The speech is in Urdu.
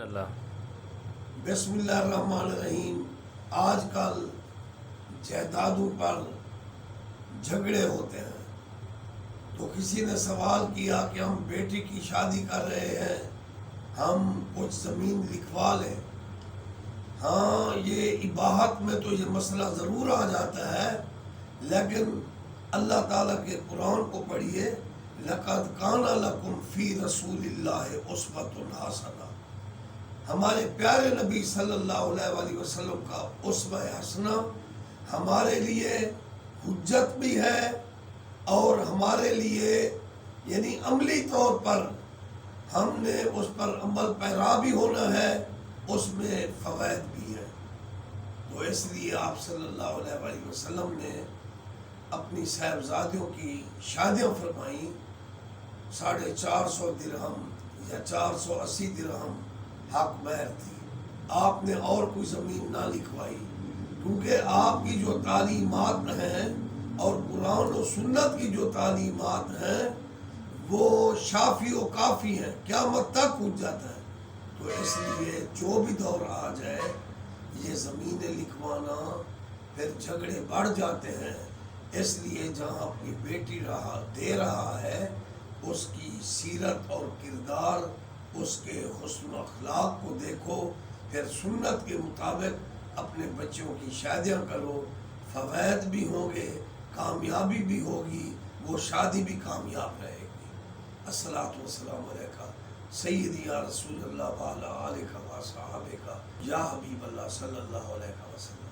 اللہ۔ بسم اللہ الرحمن الرحیم۔ آج کل جائیدادوں پر جھگڑے ہوتے ہیں، تو کسی نے سوال کیا کہ ہم بیٹی کی شادی کر رہے ہیں، ہم کچھ زمین لکھوا لیں۔ ہاں، یہ اباحت میں تو یہ مسئلہ ضرور آ جاتا ہے، لیکن اللہ تعالیٰ کے قرآن کو پڑھیے، لَقَدْ كَانَ لَكُمْ فِي رَسُولِ اللَّهِ أُسْوَةٌ حَسَنَةٌ۔ ہمارے پیارے نبی صلی اللہ علیہ وآلہ وسلم کا اسوہ حسنہ ہمارے لیے حجت بھی ہے، اور ہمارے لیے یعنی عملی طور پر ہم نے اس پر عمل پیرا بھی ہونا ہے، اس میں فوائد بھی ہیں۔ تو اس لیے آپ صلی اللہ علیہ وآلہ وسلم نے اپنی صاحبزادیوں کی شادیاں فرمائیں، 450 درہم یا 480 درہم حق مہر تھی۔ آپ نے اور کوئی زمین نہ لکھوائی، کیونکہ آپ کی جو تعلیمات ہیں اور قرآن و سنت کی جو تعلیمات ہیں وہ شافی و کافی ہیں، قیامت تک حجت ہے۔ تو اس لیے جو بھی دور آ جائے، یہ زمینیں لکھوانا پھر جھگڑے بڑھ جاتے ہیں۔ اس لیے جہاں اپنی بیٹی دے رہا ہے، اس کی سیرت اور کردار، اس کے حسن و اخلاق کو دیکھو، پھر سنت کے مطابق اپنے بچوں کی شادیاں کرو، فوائد بھی ہوں گے، کامیابی بھی ہوگی، وہ شادی بھی کامیاب رہے گی۔ الصلاۃ والسلام علیکہ سیدی یا رسول اللہ وعلی آلہ و صحابہ یا حبیب اللہ صلی اللہ علیہ وسلم۔